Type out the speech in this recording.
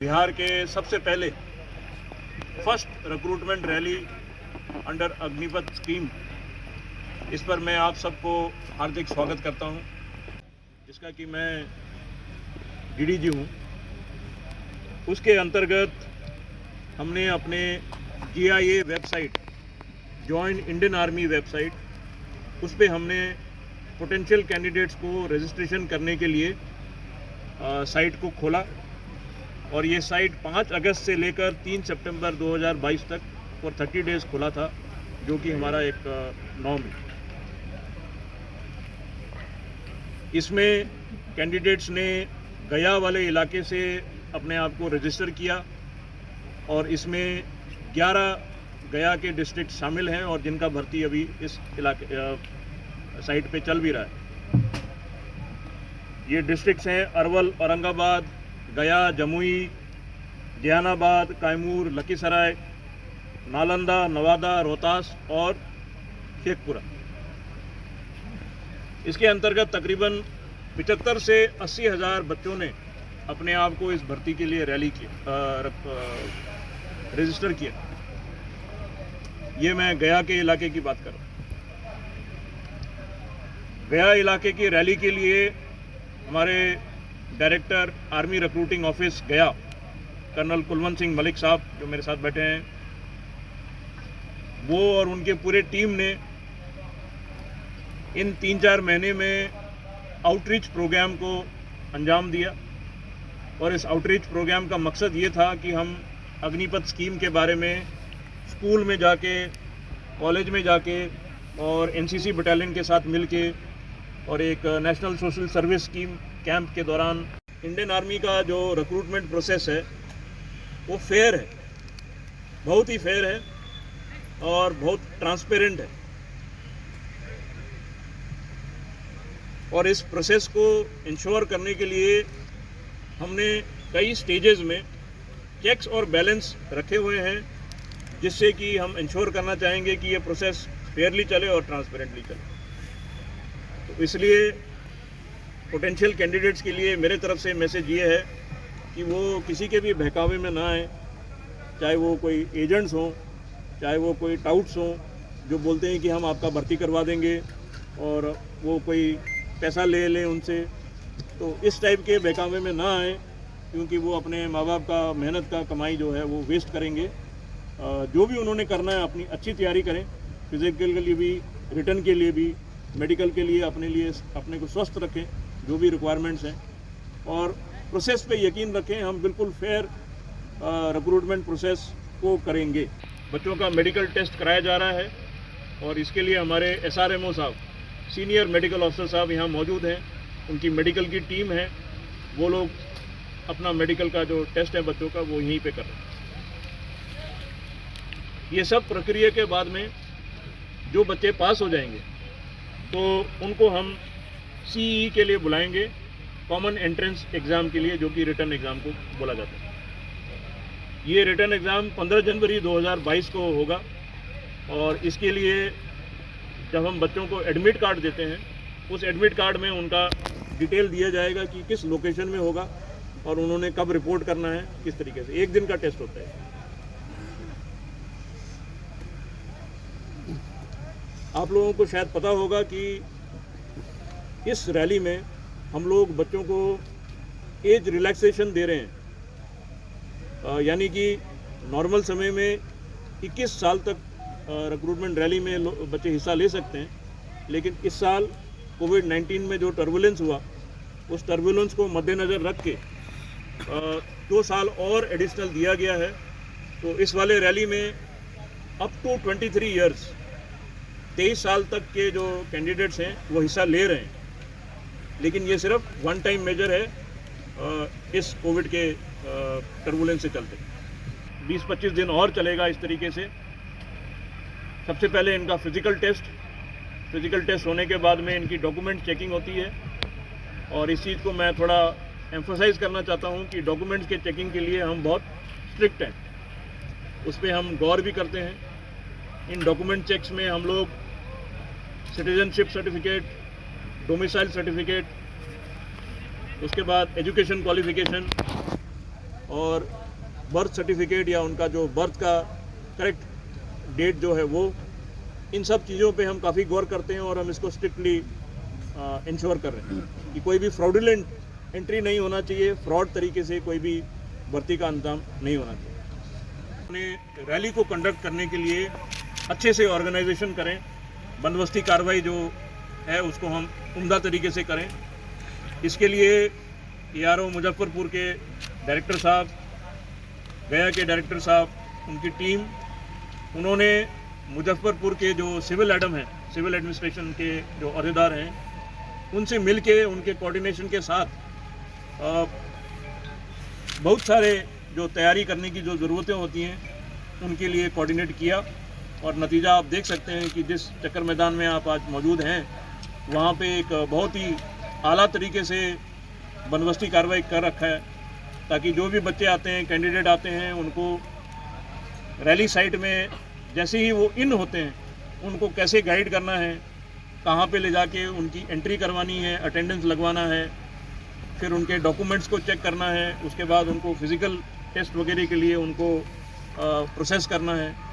बिहार के सबसे पहले first recruitment rally under Agnipath scheme, इस पर मैं आप सबको हार्दिक स्वागत करता हूं, जिसका कि मैं डीडीजी हूं। उसके अंतर्गत हमने अपने GIA website, join Indian army website, उस पर हमने पोटेंशियल कैंडिडेट्स को रजिस्ट्रेशन करने के लिए साइट को खोला और ये साइट 5 अगस्त से लेकर 3 सितंबर 2022 तक फॉर 30 डेज़ खुला था, जो कि हमारा एक नॉर्म है। इसमें कैंडिडेट्स ने गया वाले इलाके से अपने आप को रजिस्टर किया और इसमें 11 गया के डिस्ट्रिक्ट शामिल हैं और जिनका भर्ती अभी इस इलाके साइट पे चल भी रहा है। ये डिस्ट्रिक्ट्स हैं अरवल, औरंगाबाद, गया, जमुई, जहानाबाद, कैमूर, लखीसराय, नालंदा, नवादा, रोहतास और शेखपुरा। इसके अंतर्गत तकरीबन 75 से 80 हज़ार बच्चों ने अपने आप को इस भर्ती के लिए रजिस्टर किया। ये मैं गया के इलाके की बात कर रहा हूँ। गया इलाके की रैली के लिए हमारे डायरेक्टर आर्मी रिक्रूटिंग ऑफिस गया, कर्नल कुलवंत सिंह मलिक साहब, जो मेरे साथ बैठे हैं, वो और उनके पूरे टीम ने इन 3-4 महीने में आउटरीच प्रोग्राम को अंजाम दिया। और इस आउटरीच प्रोग्राम का मकसद ये था कि हम अग्निपथ स्कीम के बारे में स्कूल में जाके, कॉलेज में जाके और NCC बटालियन के साथ मिलके और एक national social service scheme camp के दौरान इंडियन आर्मी का जो रिक्रूटमेंट प्रोसेस है वो फेयर है, बहुत ही फेयर है और बहुत ट्रांसपेरेंट है। और इस प्रोसेस को इंश्योर करने के लिए हमने कई स्टेजेस में चेक्स और बैलेंस रखे हुए हैं, जिससे कि हम इंश्योर करना चाहेंगे कि ये प्रोसेस फेयरली चले और ट्रांसपेरेंटली चले। तो इसलिए पोटेंशियल कैंडिडेट्स के लिए मेरे तरफ से मैसेज ये है कि वो किसी के भी बहकावे में ना आए, चाहे वो कोई एजेंट्स हों, चाहे वो कोई टाउट्स हों जो बोलते हैं कि हम आपका भर्ती करवा देंगे और वो कोई पैसा ले लें उनसे। तो इस टाइप के बहकावे में ना आए, क्योंकि वो अपने माँ बाप का मेहनत का कमाई जो है वो वेस्ट करेंगे। जो भी उन्होंने करना है अपनी अच्छी तैयारी करें, फिजिकल के लिए भी, रिटर्न के लिए भी, मेडिकल के लिए अपने को स्वस्थ रखें, जो भी रिक्वायरमेंट्स हैं, और प्रोसेस पे यकीन रखें। हम बिल्कुल फेयर रिक्रूटमेंट प्रोसेस को करेंगे। बच्चों का मेडिकल टेस्ट कराया जा रहा है और इसके लिए हमारे SRMO साहब, सीनियर मेडिकल ऑफिसर साहब यहाँ मौजूद हैं। उनकी मेडिकल की टीम है, वो लोग अपना मेडिकल का जो टेस्ट है बच्चों का वो यहीं पे कर रहे हैं। ये सब प्रक्रिया के बाद में जो बच्चे पास हो जाएंगे तो उनको हम CE के लिए बुलाएंगे, कॉमन एंट्रेंस एग्ज़ाम के लिए, जो कि रिटर्न एग्ज़ाम को बोला जाता है। ये रिटर्न एग्ज़ाम 15 जनवरी 2022 को होगा और इसके लिए जब हम बच्चों को एडमिट कार्ड देते हैं, उस एडमिट कार्ड में उनका डिटेल दिया जाएगा कि किस लोकेशन में होगा और उन्होंने कब रिपोर्ट करना है, किस तरीके से। 1 दिन का टेस्ट होता है। आप लोगों को शायद पता होगा कि इस रैली में हम लोग बच्चों को एज रिलैक्सेशन दे रहे हैं, यानी कि नॉर्मल समय में 21 साल तक रिक्रूटमेंट रैली में बच्चे हिस्सा ले सकते हैं, लेकिन इस साल कोविड-19 में जो टर्बुलेंस हुआ, उस टर्बुलेंस को मद्देनज़र रख के 2 साल और एडिशनल दिया गया है। तो इस वाले रैली में अप टू 23 ईयर्स, 23 साल तक के जो कैंडिडेट्स हैं वो हिस्सा ले रहे हैं, लेकिन ये सिर्फ 1 टाइम मेजर है इस कोविड के टर्बुलेंस से चलते। 20-25 दिन और चलेगा इस तरीके से। सबसे पहले इनका फिज़िकल टेस्ट होने के बाद में इनकी डॉक्यूमेंट चेकिंग होती है और इस चीज़ को मैं थोड़ा एम्फोसाइज़ करना चाहता हूँ कि डॉक्यूमेंट्स के चेकिंग के लिए हम बहुत स्ट्रिक्ट हैं, उस पर हम गौर भी करते हैं। इन डॉक्यूमेंट चेक्स में हम लोग सिटीजनशिप सर्टिफिकेट, डोमिसाइल सर्टिफिकेट, उसके बाद एजुकेशन क्वालिफिकेशन और बर्थ सर्टिफिकेट या उनका जो बर्थ का करेक्ट डेट जो है वो, इन सब चीज़ों पे हम काफ़ी गौर करते हैं और हम इसको स्ट्रिक्टली इंश्योर कर रहे हैं कि कोई भी फ्रॉडुलेंट एंट्री नहीं होना चाहिए, फ्रॉड तरीके से कोई भी भर्ती का इंतजाम नहीं होना चाहिए। अपने रैली को कंडक्ट करने के लिए अच्छे से ऑर्गेनाइजेशन करें, बंदोबस्ती कार्रवाई जो है उसको हम उम्दा तरीके से करें। इसके लिए ARO मुजफ्फरपुर के डायरेक्टर साहब, गया के डायरेक्टर साहब, उनकी टीम, उन्होंने मुजफ्फरपुर के जो सिविल एडम हैं, सिविल एडमिनिस्ट्रेशन के जो अहदेदार हैं, उनसे मिल के उनके कोऑर्डिनेशन के साथ बहुत सारे जो तैयारी करने की जो ज़रूरतें होती हैं उनके लिए कोऑर्डिनेट किया और नतीजा आप देख सकते हैं कि जिस चक्कर मैदान में आप आज मौजूद हैं वहाँ पे एक बहुत ही आला तरीके से बंदोबस्ती कार्रवाई कर रखा है, ताकि जो भी बच्चे आते हैं, कैंडिडेट आते हैं, उनको रैली साइट में जैसे ही वो इन होते हैं उनको कैसे गाइड करना है, कहाँ पे ले जाके उनकी एंट्री करवानी है, अटेंडेंस लगवाना है, फिर उनके डॉक्यूमेंट्स को चेक करना है, उसके बाद उनको फिज़िकल टेस्ट वगैरह के लिए उनको प्रोसेस करना है।